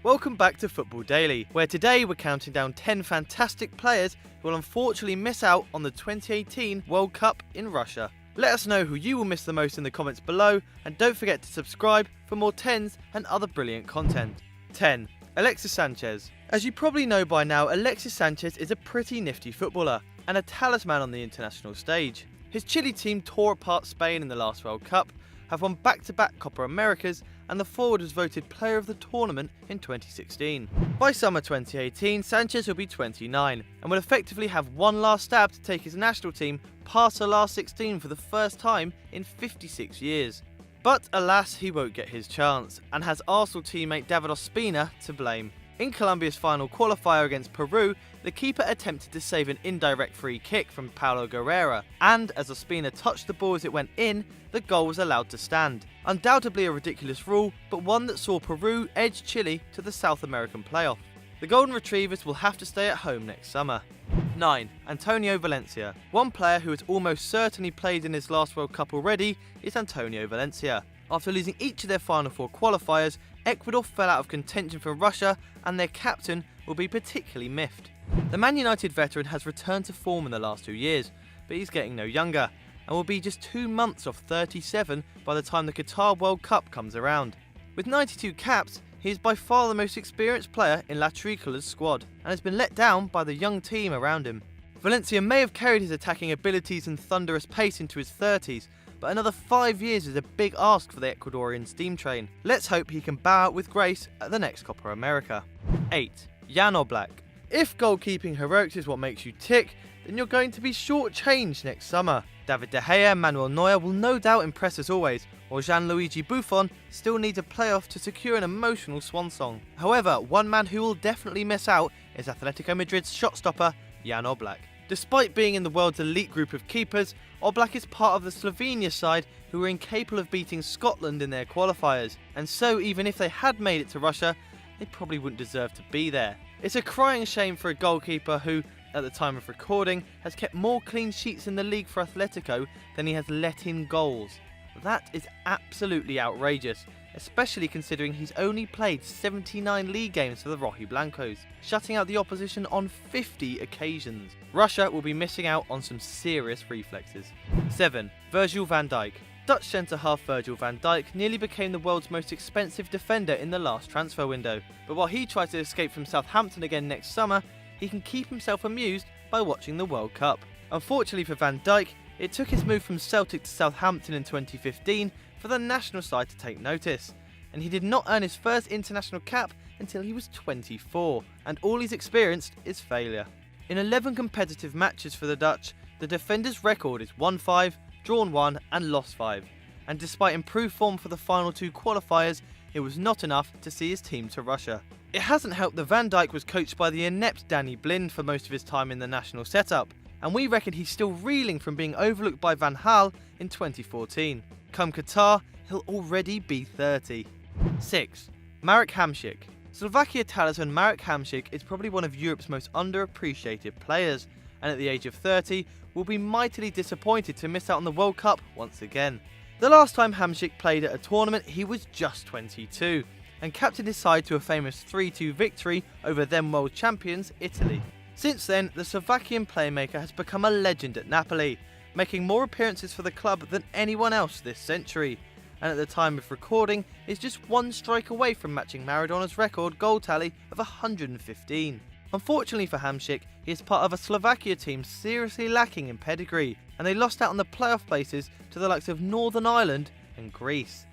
Welcome back to Football Daily, where today we're counting down 10 fantastic players who will unfortunately miss out on the 2018 World Cup in Russia. Let us know who you will miss the most in the comments below, and don't forget to subscribe for more 10s and other brilliant content. 10. Alexis Sanchez. As you probably know by now, Alexis Sanchez is a pretty nifty footballer and a talisman on the international stage. His Chile team tore apart Spain in the last World Cup, have won back-to-back Copa Americas, and the forward was voted Player of the Tournament in 2016. By summer 2018, Sanchez will be 29 and will effectively have one last stab to take his national team past the last 16 for the first time in 56 years. But alas, he won't get his chance, and has Arsenal teammate David Ospina to blame. In Colombia's final qualifier against Peru, the keeper attempted to save an indirect free kick from Paulo Guerrera, and as Ospina touched the ball as it went in, the goal was allowed to stand. Undoubtedly a ridiculous rule, but one that saw Peru edge Chile to the South American playoff. The Golden Retrievers will have to stay at home next summer. 9. Antonio Valencia. One player who has almost certainly played in his last World Cup already is Antonio Valencia. After losing each of their final 4 qualifiers, Ecuador fell out of contention for Russia, and their captain will be particularly miffed. The Man United veteran has returned to form in the last 2 years, but he's getting no younger, and will be just 2 months off 37 by the time the Qatar World Cup comes around. With 92 caps, he is by far the most experienced player in La Tricolore's squad, and has been let down by the young team around him. Valencia may have carried his attacking abilities and thunderous pace into his 30s, but another 5 years is a big ask for the Ecuadorian steam train. Let's hope he can bow out with grace at the next Copa America. 8. Jan Oblak. If goalkeeping heroics is what makes you tick, then you're going to be short-changed next summer. David De Gea and Manuel Neuer will no doubt impress as always, while Gianluigi Buffon still needs a playoff to secure an emotional swan song. However, one man who will definitely miss out is Atletico Madrid's shot-stopper, Jan Oblak. Despite being in the world's elite group of keepers, Oblak is part of the Slovenia side who were incapable of beating Scotland in their qualifiers, and so even if they had made it to Russia, they probably wouldn't deserve to be there. It's a crying shame for a goalkeeper who, at the time of recording, has kept more clean sheets in the league for Atletico than he has let in goals. That is absolutely outrageous, especially considering he's only played 79 league games for the Rojiblancos, shutting out the opposition on 50 occasions. Russia will be missing out on some serious reflexes. 7. Virgil van Dijk. Dutch centre-half Virgil van Dijk nearly became the world's most expensive defender in the last transfer window, but while he tries to escape from Southampton again next summer, he can keep himself amused by watching the World Cup. Unfortunately for Van Dijk, it took his move from Celtic to Southampton in 2015 for the national side to take notice, and he did not earn his first international cap until he was 24, and all he's experienced is failure. In 11 competitive matches for the Dutch, the defender's record is 1-5, drawn 1 and lost 5, and despite improved form for the final 2 qualifiers, it was not enough to see his team to Russia. It hasn't helped that Van Dijk was coached by the inept Danny Blind for most of his time in the national setup, and we reckon he's still reeling from being overlooked by Van Gaal in 2014. Come Qatar, he'll already be 30. 6. Marek Hamšík. Slovakia talisman Marek Hamšík is probably one of Europe's most underappreciated players, and at the age of 30 will be mightily disappointed to miss out on the World Cup once again. The last time Hamšík played at a tournament, he was just 22, and captained his side to a famous 3-2 victory over then world champions Italy. Since then, the Slovakian playmaker has become a legend at Napoli, making more appearances for the club than anyone else this century, and at the time of recording is just 1 strike away from matching Maradona's record goal tally of 115. Unfortunately for Hamšík, he is part of a Slovakia team seriously lacking in pedigree, and they lost out on the playoff places to the likes of Northern Ireland and Greece.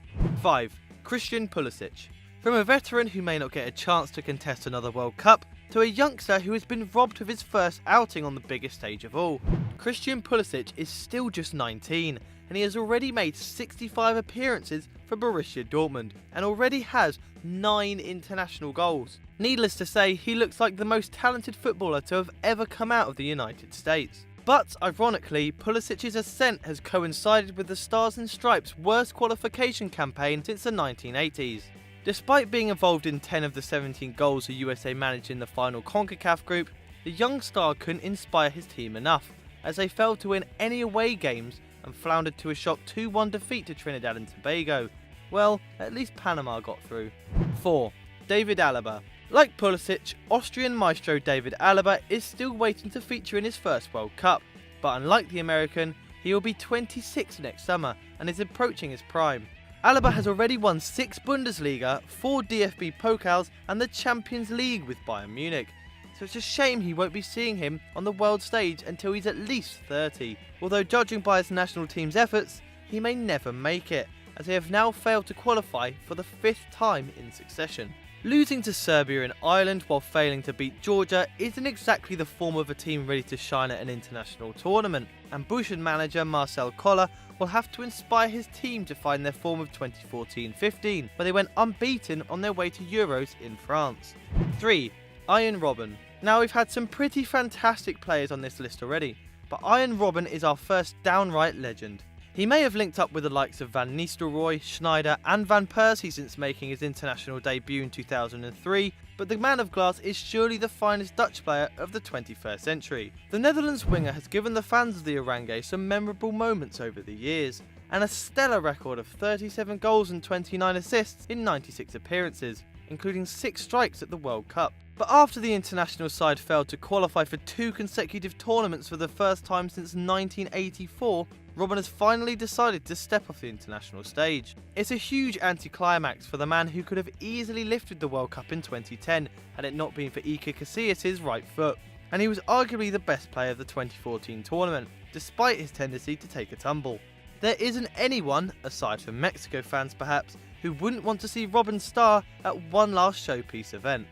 5. Christian Pulisic. From a veteran who may not get a chance to contest another World Cup, to a youngster who has been robbed of his first outing on the biggest stage of all. Christian Pulisic is still just 19, and he has already made 65 appearances for Borussia Dortmund, and already has 9 international goals. Needless to say, he looks like the most talented footballer to have ever come out of the United States. But, ironically, Pulisic's ascent has coincided with the Stars and Stripes' worst qualification campaign since the 1980s. Despite being involved in 10 of the 17 goals the USA managed in the final CONCACAF group, the young star couldn't inspire his team enough, as they failed to win any away games and floundered to a shock 2-1 defeat to Trinidad and Tobago. Well, at least Panama got through. 4. David Alaba. Like Pulisic, Austrian maestro David Alaba is still waiting to feature in his first World Cup, but unlike the American, he will be 26 next summer and is approaching his prime. Alaba has already won 6 Bundesliga, 4 DFB Pokals and the Champions League with Bayern Munich, so it's a shame he won't be seeing him on the world stage until he's at least 30, although judging by his national team's efforts, he may never make it, as they have now failed to qualify for the 5th time in succession. Losing to Serbia and Ireland while failing to beat Georgia isn't exactly the form of a team ready to shine at an international tournament, and Buchen manager Marcel Koller will have to inspire his team to find their form of 2014-15, where they went unbeaten on their way to Euros in France. 3. Arjen Robben. Now, we've had some pretty fantastic players on this list already, but Arjen Robben is our first downright legend. He may have linked up with the likes of Van Nistelrooy, Schneider and Van Persie since making his international debut in 2003, but the man of glass is surely the finest Dutch player of the 21st century. The Netherlands winger has given the fans of the Oranje some memorable moments over the years, and a stellar record of 37 goals and 29 assists in 96 appearances, including 6 strikes at the World Cup. But after the international side failed to qualify for 2 consecutive tournaments for the first time since 1984, Robben has finally decided to step off the international stage. It's a huge anticlimax for the man who could have easily lifted the World Cup in 2010 had it not been for Iker Casillas' right foot, and he was arguably the best player of the 2014 tournament, despite his tendency to take a tumble. There isn't anyone, aside from Mexico fans perhaps, who wouldn't want to see Robben star at one last showpiece event.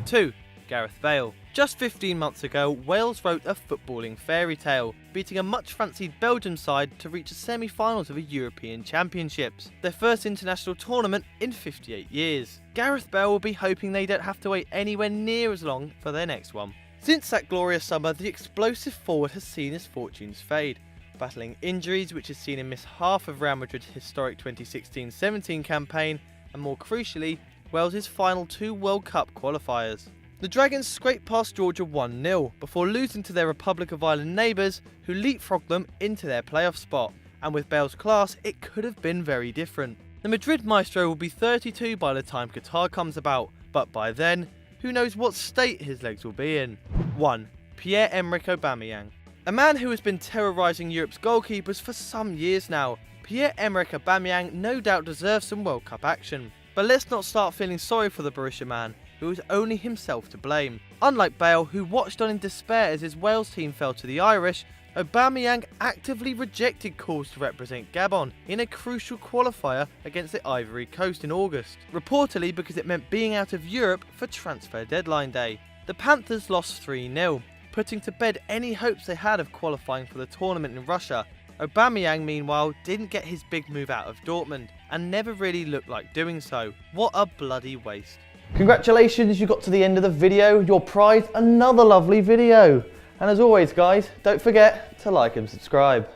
2. Gareth Bale. Just 15 months ago, Wales wrote a footballing fairy tale, beating a much-fancied Belgium side to reach the semi-finals of the European Championships, their first international tournament in 58 years. Gareth Bale will be hoping they don't have to wait anywhere near as long for their next one. Since that glorious summer, the explosive forward has seen his fortunes fade, battling injuries which has seen him miss half of Real Madrid's historic 2016-17 campaign, and more crucially, Wales' final 2 World Cup qualifiers. The Dragons scraped past Georgia 1-0 before losing to their Republic of Ireland neighbours, who leapfrogged them into their playoff spot, and with Bale's class it could have been very different. The Madrid maestro will be 32 by the time Qatar comes about, but by then, who knows what state his legs will be in. 1. Pierre-Emerick Aubameyang. A man who has been terrorising Europe's goalkeepers for some years now, Pierre-Emerick Aubameyang no doubt deserves some World Cup action. But let's not start feeling sorry for the Borussia man, who is only himself to blame. Unlike Bale, who watched on in despair as his Wales team fell to the Irish, Aubameyang actively rejected calls to represent Gabon in a crucial qualifier against the Ivory Coast in August, reportedly because it meant being out of Europe for transfer deadline day. The Panthers lost 3-0, putting to bed any hopes they had of qualifying for the tournament in Russia. Aubameyang, meanwhile, didn't get his big move out of Dortmund, and never really looked like doing so. What a bloody waste. Congratulations, you got to the end of the video. Your prize, another lovely video. And as always guys, don't forget to like and subscribe.